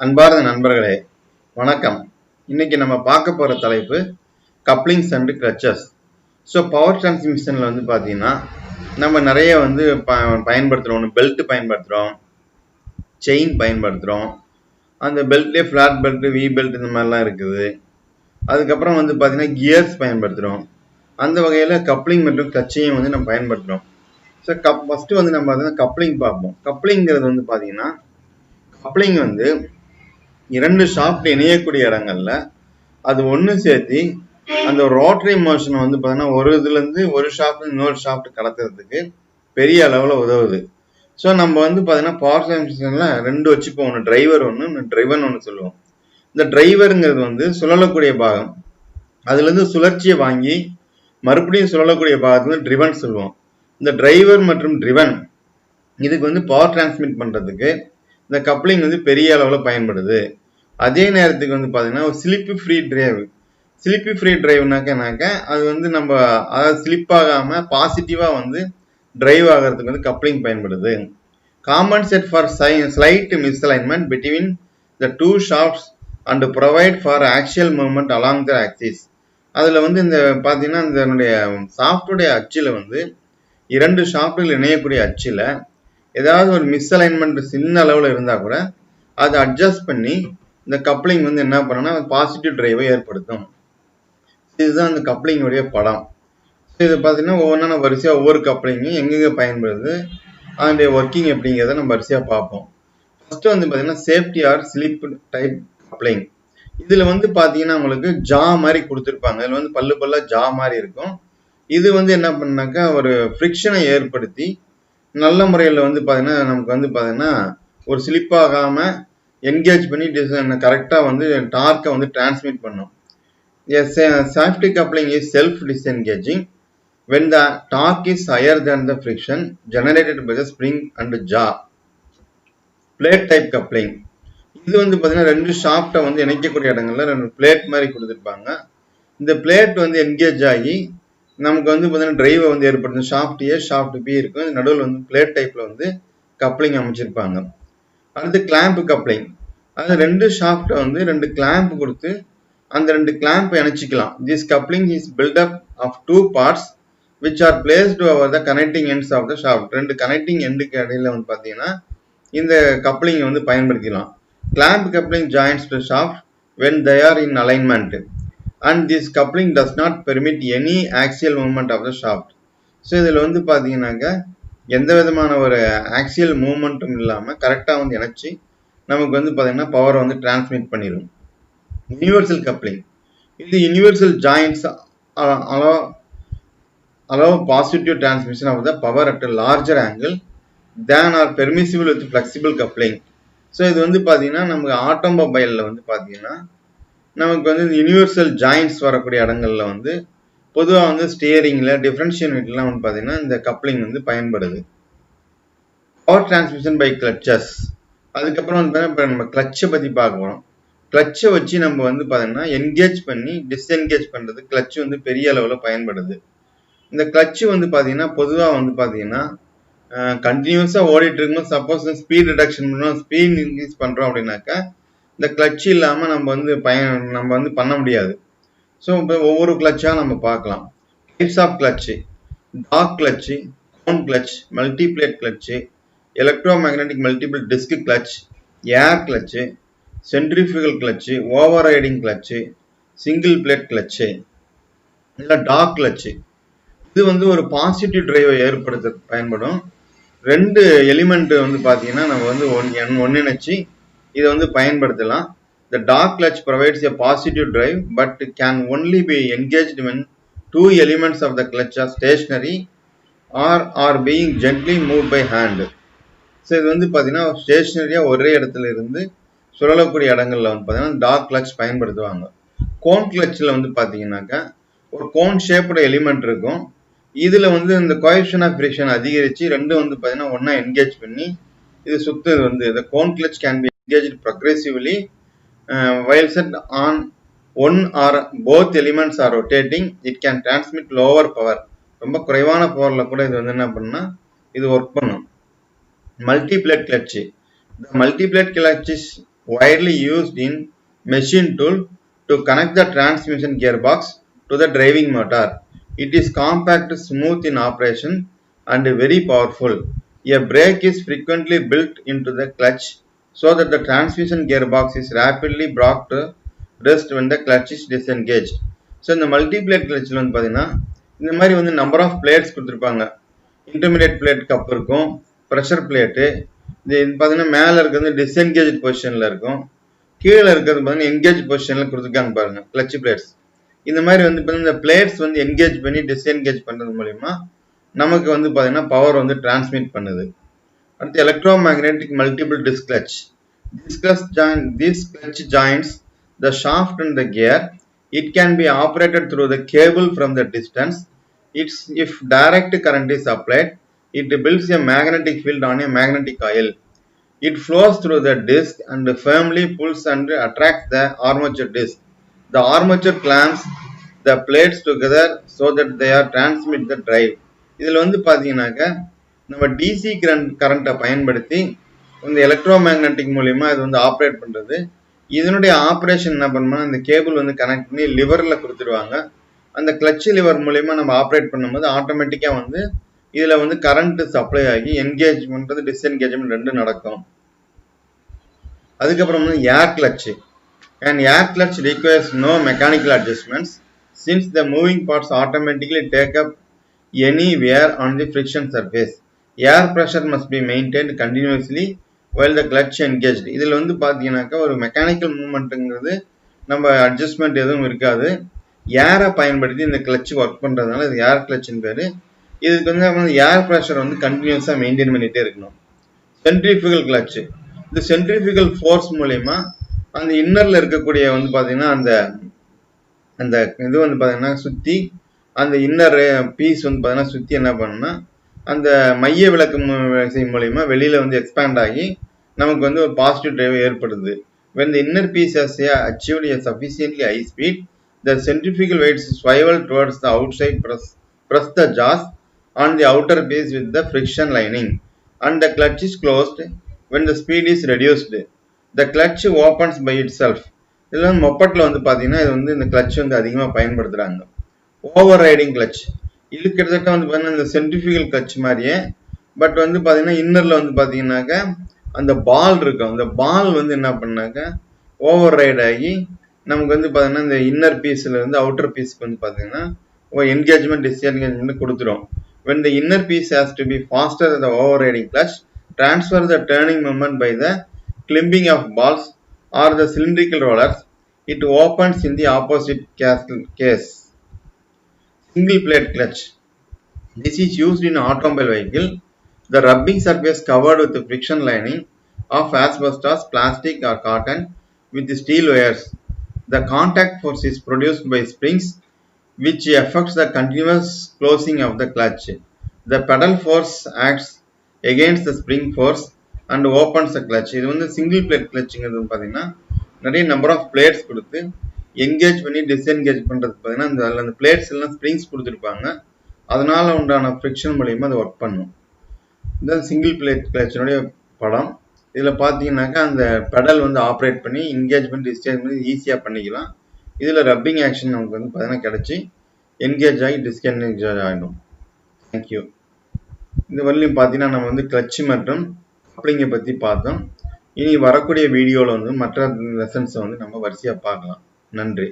அன்பார்ந்த நண்பர்களே வணக்கம். இன்னைக்கு நம்ம பார்க்க போற தலைப்பு couplings and clutches. So power டிரான்ஸ்மிஷன்ல வந்து பார்த்தீங்கன்னா நம்ம நிறைய வந்து பயன்படுத்துகிறோம். ஒன்று பெல்ட் பயன்படுத்துகிறோம், செயின் பயன்படுத்துகிறோம். அந்த பெல்ட்லேயே ஃப்ளாட் பெல்ட், வி பெல்ட் இந்த மாதிரிலாம் இருக்குது. அதுக்கப்புறம் வந்து பார்த்தீங்கன்னா கியர்ஸ் பயன்படுத்துகிறோம். அந்த வகையில் கப்ளிங் மற்றும் கிளச்சையும் வந்து நம்ம பயன்படுத்துகிறோம். ஸோ ஃபஸ்ட்டு வந்து நம்ம பார்த்தீங்கன்னா கப்ளிங் பார்ப்போம். கப்ளிங்கிறது வந்து பார்த்தீங்கன்னா கப்ளிங் வந்து இரண்டு ஷாஃப்ட் இணையக்கூடிய இடங்கள்ல அது ஒன்று சேர்த்து அந்த ரோட்டரி மோஷன் வந்து பார்த்தீங்கன்னா ஒரு இதுலேருந்து ஒரு ஷாஃப்ட் இன்னொரு ஷாஃப்ட் கடத்துறதுக்கு பெரிய அளவில் உதவுது. ஸோ நம்ம வந்து பார்த்தீங்கன்னா பவர் டிரான்ஸ்மிஷனில் ரெண்டு வச்சுப்போம். ஒன்று டிரைவர் ஒன்று, இன்னும் டிரைவன் ஒன்று சொல்லுவோம். இந்த டிரைவருங்கிறது வந்து சுழலக்கூடிய பாகம். அதுலேருந்து சுழற்சியை வாங்கி மறுபடியும் சுழலக்கூடிய பாகத்துக்கு வந்து ட்ரிவன் சொல்லுவோம். இந்த டிரைவர் மற்றும் ட்ரிவன் இதுக்கு வந்து பவர் டிரான்ஸ்மிட் பண்ணுறதுக்கு இந்த கப்ளிங் வந்து பெரிய அளவில் பயன்படுது. அதே நேரத்துக்கு வந்து பார்த்தீங்கன்னா ஒரு slip free drive. Slip free டிரைவ்னாக்க அது வந்து நம்ம அதாவது ஸ்லிப் ஆகாமல் பாசிட்டிவாக வந்து டிரைவ் ஆகிறதுக்கு வந்து கப்ளிங் பயன்படுது. Compensate for slight misalignment between the two shafts and provide for axial movement along the axis. அதில் வந்து இந்த பார்த்தீங்கன்னா இதனுடைய சாஃப்டுடைய அச்சில் வந்து இரண்டு ஷாஃப்டில் இணையக்கூடிய அச்சில் ஏதாவது ஒரு மிஸ்அலைன்மெண்ட் சின்ன அளவில் இருந்தால் கூட அதை அட்ஜஸ்ட் பண்ணி இந்த கப்ளிங் வந்து என்ன பண்ணனா பாசிட்டிவ் டிரைவை ஏற்படுத்தும். இதுதான் இந்த கப்ளிங்குடைய படம். இது பார்த்தீங்கன்னா ஒவ்வொன்றா வரிசையாக ஒவ்வொரு கப்ளிங்கும் எங்கெங்கே பயன்படுது, அதனுடைய ஒர்க்கிங் எப்படிங்கிறத நம்ம வரிசையாக பார்ப்போம். ஃபர்ஸ்ட் வந்து பார்த்தீங்கன்னா safety R slip type coupling. இதில் வந்து பார்த்தீங்கன்னா உங்களுக்கு ஜா மாதிரி கொடுத்துருப்பாங்க. இதில் வந்து பல்லு பல்லா ஜா மாதிரி இருக்கும். இது வந்து என்ன பண்ணாக்கா ஒரு ஃப்ரிக்ஷனை ஏற்படுத்தி நல்ல முறையில் வந்து பார்த்தீங்கன்னா நமக்கு வந்து பார்த்தீங்கன்னா ஒரு ஸ்லிப் ஆகாமல் என்கேஜ் பண்ணி கரெக்டாக வந்து டார்க்கை வந்து டிரான்ஸ்மிட் பண்ணும். Safety coupling is self disengaging when the torque is higher than the friction generated by the spring and jaw. Plate type coupling. இது வந்து பார்த்தீங்கன்னா ரெண்டு ஷாஃப்டை வந்து இணைக்கக்கூடிய இடங்கள்ல ரெண்டு பிளேட் மாதிரி கொடுத்துருப்பாங்க. இந்த பிளேட் வந்து என்கேஜ் ஆகி நமக்கு வந்து பார்த்தீங்கன்னா டிரைவை வந்து ஏற்படுத்தும். ஷாஃப்ட் ஏ ஷாஃப்ட் பி இருக்கும். நடுவில் வந்து பிளேட் டைப்பில் வந்து கப்ளிங் அமைச்சிருப்பாங்க. அடுத்து கிளாம்ப் கப்ளிங். அது ரெண்டு ஷாஃப்டை வந்து ரெண்டு கிளாம்ப் கொடுத்து அந்த ரெண்டு கிளாம்ப் இணைச்சிக்கலாம். This coupling is built up of two parts which are placed over the connecting ends of the shaft. ரெண்டு கனெக்டிங் எண்டுக்கு இடையில வந்து பார்த்தீங்கன்னா இந்த கப்ளிங் வந்து பயன்படுத்திக்கலாம். Clamp coupling joins to shaft when they are in alignment and this coupling does not permit any axial movement of the shaft. So இதில் வந்து பார்த்தீங்கன்னாக்க எந்த விதமான ஒரு ஆக்சியல் மூவ்மெண்ட்டும் இல்லாமல் கரெக்டாக வந்து இணைச்சி நமக்கு வந்து பார்த்தீங்கன்னா பவரை வந்து டிரான்ஸ்மிட் பண்ணிடும். Universal coupling. இது universal joints allow positive transmission of the power at a larger angle than are permissible with flexible coupling. So இது வந்து பார்த்தீங்கன்னா நமக்கு ஆட்டோமொபைலில் வந்து பார்த்தீங்கன்னா நமக்கு வந்து யூனிவர்சல் ஜாயின்ட்ஸ் வரக்கூடிய இடங்கள்ல வந்து பொதுவாக வந்து ஸ்டியரிங்கில் டிஃபரன்ஷியல் யூனிட்லாம் வந்து பார்த்தீங்கன்னா இந்த கப்ளிங் வந்து பயன்படுது. Power transmission by clutches. அதுக்கப்புறம் வந்து இப்போ நம்ம கிளச்சை பற்றி பார்க்க போகிறோம். கிளச்சை வச்சு நம்ம வந்து பார்த்தீங்கன்னா என்கேஜ் பண்ணி டிஸ்என்கேஜ் பண்ணுறது கிளச்சு வந்து பெரிய அளவில் பயன்படுது. இந்த கிளச்சு வந்து பார்த்தீங்கன்னா பொதுவாக வந்து பார்த்தீங்கன்னா கண்டினியூஸாக ஓடிட்டு இருக்கும்போது சப்போஸ் ஸ்பீட் ரிடக்ஷன் பண்ணுறோம், ஸ்பீட் இன்க்ரீஸ் பண்ணுறோம் அப்படின்னாக்கா இந்த கிளச்சு இல்லாமல் நம்ம வந்து பண்ண முடியாது. ஸோ இப்போ ஒவ்வொரு கிளச்சாக நம்ம பார்க்கலாம். Types of clutch: dog clutch, cone clutch, multiplate clutch, electromagnetic multiple disc clutch, air clutch, centrifugal clutch, overriding clutch, single plate clutch. இல்லை டாக் கிளச்சு. இது வந்து ஒரு பாசிட்டிவ் டிரைவை ஏற்படுத்த பயன்படும். ரெண்டு எலிமெண்ட் வந்து பார்த்தீங்கன்னா நம்ம வந்து ஒன்றிணைச்சு இதை வந்து பயன்படுத்தலாம். The dog clutch provides a positive drive but can only be engaged when two elements of the clutch are stationary or are being gently moved by hand. So இது வந்து பார்த்தீங்கன்னா ஸ்டேஷனரியாக ஒரே இடத்துல இருந்து சுழலக்கூடிய இடங்கள்ல வந்து பார்த்தீங்கன்னா டாக் கிளச் பயன்படுத்துவாங்க. கோன் கிளச்சில் வந்து பார்த்தீங்கன்னாக்கா ஒரு கோன் ஷேப்போட எலிமெண்ட் இருக்கும். இதில் வந்து இந்த கோஎஃபிஷியன்ட் ஆஃப் ஃப்ரிக்ஷன் அதிகரித்து ரெண்டும் வந்து பார்த்தீங்கன்னா ஒன்றா என்கேஜ் பண்ணி இது சுற்றுது வந்து இந்த cone clutch can be engage progressively while set on one or both elements are rotating it can transmit lower power. ரொம்ப குறைவான பவரில் கூட இது வந்து என்ன பண்ணா இது ஒர்க் பண்ணும். Multiplied clutch. The multiplate clutch is widely used in machine tool to connect the transmission gearbox to the driving motor. It is compact, smooth in operation and very powerful. A brake is frequently built into the clutch so that the transmission gearbox is rapidly brought to rest when the clutch is disengaged. So இந்த multiplied கிளட்சில் வந்து பார்த்தீங்கன்னா இந்த மாதிரி வந்து number of plates கொடுத்துருப்பாங்க. Intermediate plate cup இருக்கும், pressure plate, இது பார்த்தீங்கன்னா மேலே இருக்கிறது டிஸ்என்கேஜ் பொசிஷனில் இருக்கும், கீழே இருக்கிறது பார்த்தீங்கன்னா என்கேஜ் பொசிஷனில் கொடுத்துருக்காங்க பாருங்க கிளட்ச் பிளேட்ஸ். இந்த மாதிரி வந்து பார்த்தீங்கன்னா இந்த பிளேட்ஸ் வந்து என்கேஜ் பண்ணி டிஸ்என்கேஜ் பண்ணுறது மூலிமா நமக்கு வந்து பார்த்தீங்கன்னா பவர் வந்து டிரான்ஸ்மிட் பண்ணுது. அடுத்து electromagnetic multiple disk clutch. This clutch joins the shaft and the gear. It can be operated through the cable from the distance. If direct current is applied, it builds a magnetic field on a magnetic coil. It flows through the disc and firmly pulls and attracts the armature disc. The armature clamps the plates together so that they are transmit the drive. இதில் வந்து பார்த்தீங்கன்னாக்க நம்ம DC கரண்ட்டை பயன்படுத்தி இந்த electromagnetic மூலிமா இது வந்து ஆப்ரேட் பண்ணுறது. இதனுடைய ஆப்ரேஷன் என்ன பண்ணோம்னா இந்த கேபிள் வந்து கனெக்ட் பண்ணி லிவரில் கொடுத்துருவாங்க. அந்த கிளட்ச் லிவர் மூலிமா நம்ம ஆப்ரேட் பண்ணும்போது ஆட்டோமேட்டிக்காக வந்து இதில் வந்து கரண்ட் சப்ளை ஆகி என்கேஜ் பண்ணுறது டிஸ்என்கேஜ்மெண்ட் ரெண்டும் நடக்கும். அதுக்கப்புறம் வந்து ஏர் clutch. An air clutch requires no mechanical adjustments since the moving parts automatically take up any wear on the friction surface. Air pressure must be maintained continuously while the clutch engaged. இதில் வந்து பார்த்தீங்கன்னாக்கா ஒரு mechanical மூவ்மெண்ட்டுங்கிறது நம்ம adjustment எதுவும் இருக்காது. ஏரை பயன்படுத்தி இந்த கிளட்ச் ஒர்க் பண்ணுறதுனால இது ஏர் கிளட்சின் பேர். இதுக்கு வந்து ஏர் ப்ரெஷர் வந்து கண்டினியூஸாக மெயின்டைன் பண்ணிகிட்டே இருக்கணும். Centrifugal clutch. இந்த சென்ட்ரிஃபியூகல் ஃபோர்ஸ் மூலயமா அந்த இன்னரில் இருக்கக்கூடிய வந்து பார்த்தீங்கன்னா அந்த அந்த இது வந்து பார்த்தீங்கன்னா சுற்றி அந்த இன்னர் பீஸ் வந்து பார்த்தீங்கன்னா சுற்றி என்ன பண்ணுன்னா அந்த மைய விளக்கு மூலயமா வெளியில் வந்து எக்ஸ்பேண்ட் ஆகி நமக்கு வந்து ஒரு பாசிட்டிவ் டிரைவ் ஏற்படுது. When the inner piece has achieved a sufficiently high speed, the centrifugal weights swivel towards the outside, press the jaws on the outer piece with the friction lining, and the clutch is closed when the speed is reduced. The clutch opens by itself. இதில் வந்து மொப்பட்டில் வந்து பார்த்தீங்கன்னா இது வந்து இந்த clutch வந்து அதிகமாக பயன்படுத்துகிறாங்க. Over riding clutch. இது கிட்டத்தட்ட வந்து பார்த்தீங்கன்னா இந்த சென்ட்ரிஃபியூகல் கிளட்ச் மாதிரியே, பட் வந்து பார்த்தீங்கன்னா இன்னரில் வந்து பார்த்தீங்கன்னாக்கா அந்த பால் இருக்கும். அந்த பால் வந்து என்ன பண்ணாக்கா ஓவர் ரைட் ஆகி நமக்கு வந்து பார்த்தீங்கன்னா இந்த இன்னர் பீஸில் இருந்து அவுட்டர் பீஸ்க்கு வந்து பார்த்தீங்கன்னா என்கேஜ்மெண்ட் டிஸ்என்கேஜ்மெண்ட் கொடுத்துரும். When the inner piece has to be faster than the overriding clutch, transfer the turning moment by the climbing of balls or the cylindrical rollers. It opens in the opposite case. Single plate clutch. This is used in automobile vehicle. The rubbing surface covered with the friction lining of asbestos, plastic or cotton with steel wires. The contact force is produced by springs which affects the continuous closing of the clutch. The pedal force acts against the spring force and opens the clutch. இது வந்து single plate கிளட்ச்ங்கிறது பார்த்தீங்கன்னா நிறைய number of plates கொடுத்து engage பண்ணி disengage பண்ணுறதுக்கு பார்த்தீங்கன்னா அந்த plates எல்லாம் ஸ்ப்ரிங்ஸ் கொடுத்துருப்பாங்க. அதனால உண்டான ஃப்ரிக்ஷன் மூலியமாக அது ஒர்க் பண்ணும். இந்த சிங்கிள் பிளேட் கிளட்சினுடைய படம். இதில் பார்த்தீங்கன்னாக்கா அந்த பெடல் வந்து ஆப்ரேட் பண்ணி என்கேஜ் பண்ணி டிஸ்கேஜ் பண்ணி ஈஸியாக பண்ணிக்கலாம். இதில் ரப்பிங் ஆக்ஷன் நமக்கு வந்து பார்த்தீங்கன்னா கிடச்சி என்கேஜ் ஆகி டிஸ்கனெக்ட் ஆகிடும். தேங்க்யூ. இந்த வரையிலும் பார்த்தீங்கன்னா நம்ம வந்து கிளட்ச் மற்றும் கப்ளிங்கை பற்றி பார்த்தோம். இனி வரக்கூடிய வீடியோவில் வந்து மற்ற லெசன்ஸை வந்து நம்ம வரிசையாக பார்க்கலாம். நன்றி.